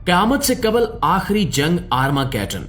क़यामत से कबल आखिरी जंग आर्मागेडन।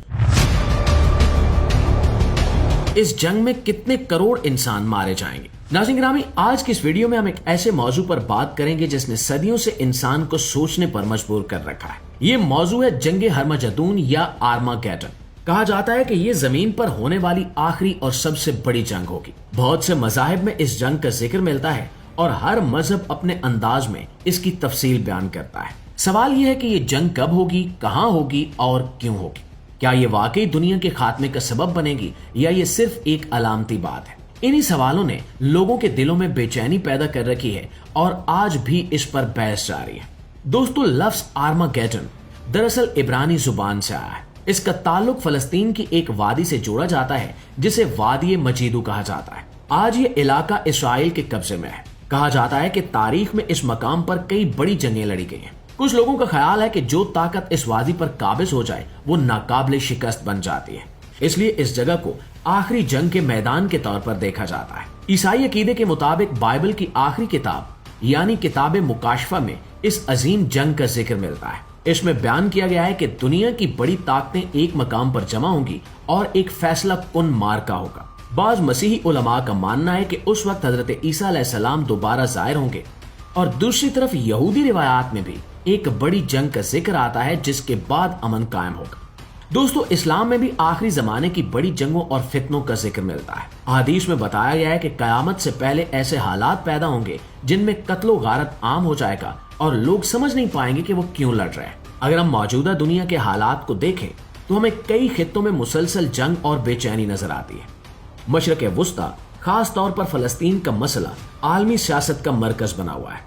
इस जंग में कितने करोड़ इंसान मारे जाएंगे? नाज़रीन गिरामी, आज की इस वीडियो में हम एक ऐसे मौजू पर बात करेंगे जिसने सदियों से इंसान को सोचने पर मजबूर कर रखा है। ये मौजू है जंग हरमजदून या आर्मागेडन। कहा जाता है कि ये जमीन पर होने वाली आखिरी और सबसे बड़ी जंग होगी। बहुत से मज़ाहिब में इस जंग का जिक्र मिलता है और हर मजहब अपने अंदाज में इसकी तफसील बयान करता है। सवाल यह है कि ये जंग कब होगी, कहां होगी और क्यों होगी? क्या ये वाकई दुनिया के खात्मे का सबब बनेगी या ये सिर्फ एक अलामती बात है? इन्हीं सवालों ने लोगों के दिलों में बेचैनी पैदा कर रखी है और आज भी इस पर बहस जारी है। दोस्तों, लफ्ज आर्मागेडन दरअसल इब्रानी जुबान से आया है। इसका ताल्लुक फलस्तीन की एक वादी से जोड़ा जाता है जिसे वादी मजीदू कहा जाता है। आज ये इलाका इसराइल के कब्जे में है। कहा जाता है कि तारीख में इस मकाम पर कई बड़ी जंगें लड़ी गई हैं। कुछ लोगों का ख्याल है कि जो ताकत इस वादी पर काबिज हो जाए वो नाकाबिले शिकस्त बन जाती है। इसलिए इस जगह को आखिरी जंग के मैदान के तौर पर देखा जाता है। ईसाई अकीदे के मुताबिक बाइबल की आखिरी किताब यानी किताब मुकाशफा में इस अजीम जंग का जिक्र मिलता है। इसमें बयान किया गया है कि दुनिया की बड़ी ताकतें एक मकाम पर जमा होंगी और एक फैसला कुन मार्का होगा। बाज मसीही उलमा का मानना है कि उस वक्त हजरत ईसा अलैहिस्सलाम दोबारा जाहिर होंगे और दूसरी तरफ यहूदी रिवायात में भी एक बड़ी जंग का जिक्र आता है जिसके बाद अमन कायम होगा। दोस्तों, इस्लाम में भी आखिरी जमाने की बड़ी जंगों और फितनों का जिक्र मिलता है। हदीस में बताया गया है कि कयामत से पहले ऐसे हालात पैदा होंगे जिनमें कत्लो गारत आम हो जाएगा और लोग समझ नहीं पाएंगे कि वो क्यों लड़ रहे हैं। अगर हम मौजूदा दुनिया के हालात को देखें तो हमें कई खित्तों में मुसलसल जंग और बेचैनी नजर आती है। मशरक़ वुस्ता, खास तौर पर फलस्तीन का मसला आलमी सियासत का मरकज बना हुआ है।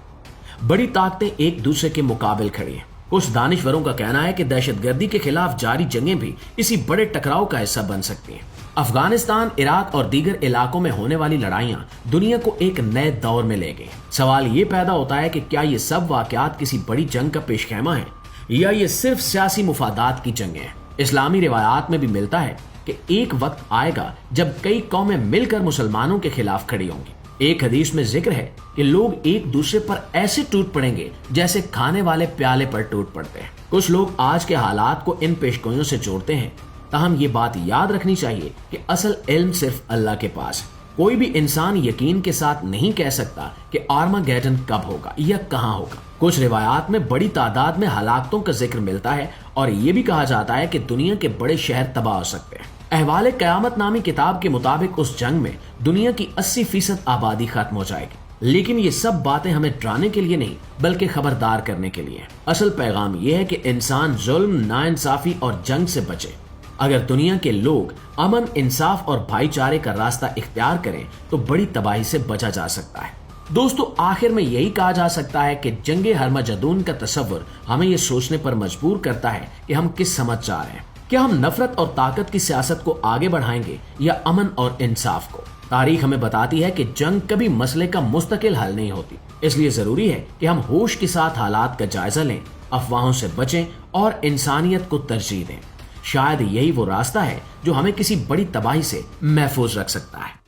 बड़ी ताकतें एक दूसरे के मुकाबले खड़ी हैं। कुछ दानिशवरों का कहना है कि दहशतगर्दी के खिलाफ जारी जंगें भी इसी बड़े टकराव का हिस्सा बन सकती हैं। अफगानिस्तान, इराक और दीगर इलाकों में होने वाली लड़ाइयां दुनिया को एक नए दौर में ले गई। सवाल ये पैदा होता है कि क्या ये सब वाकयात किसी बड़ी जंग का पेशखेमा है या ये सिर्फ सियासी मुफादात की जंगें हैं? इस्लामी रिवायात में भी मिलता है कि एक वक्त आएगा जब कई कौमें मिलकर मुसलमानों के खिलाफ खड़ी होंगी। एक हदीस में जिक्र है कि लोग एक दूसरे पर ऐसे टूट पड़ेंगे जैसे खाने वाले प्याले पर टूट पड़ते हैं। कुछ लोग आज के हालात को इन पेशगोइयों से जोड़ते हैं, ताहम ये बात याद रखनी चाहिए कि असल इल्म सिर्फ अल्लाह के पास है। कोई भी इंसान यकीन के साथ नहीं कह सकता कि आर्मागेडन कब होगा या कहां होगा। कुछ रिवायात में बड़ी तादाद में हलाकतों का जिक्र मिलता है और ये भी कहा जाता है कि दुनिया के बड़े शहर तबाह हो सकते हैं। अहवाले क़यामत नामी किताब के मुताबिक उस जंग में दुनिया की 80% आबादी खत्म हो जाएगी। लेकिन ये सब बातें हमें डराने के लिए नहीं बल्कि खबरदार करने के लिए। असल पैगाम यह है कि इंसान जुल्म, नाइंसाफी और जंग से बचे। अगर दुनिया के लोग अमन, इंसाफ और भाईचारे का रास्ता इख्तियार करें तो बड़ी तबाही से बचा जा सकता है। दोस्तों, आखिर में यही कहा जा सकता है कि जंग हरमजदून का तस्वुर हमें ये सोचने पर मजबूर करता है कि हम किस समझ जा रहे हैं। क्या हम नफरत और ताकत की सियासत को आगे बढ़ाएंगे या अमन और इंसाफ को? तारीख हमें बताती है कि जंग कभी मसले का मुस्तकिल हल नहीं होती। इसलिए जरूरी है कि हम होश के साथ हालात का जायजा लें, अफवाहों से बचें और इंसानियत को तरजीह दें। शायद यही वो रास्ता है जो हमें किसी बड़ी तबाही से महफूज रख सकता है।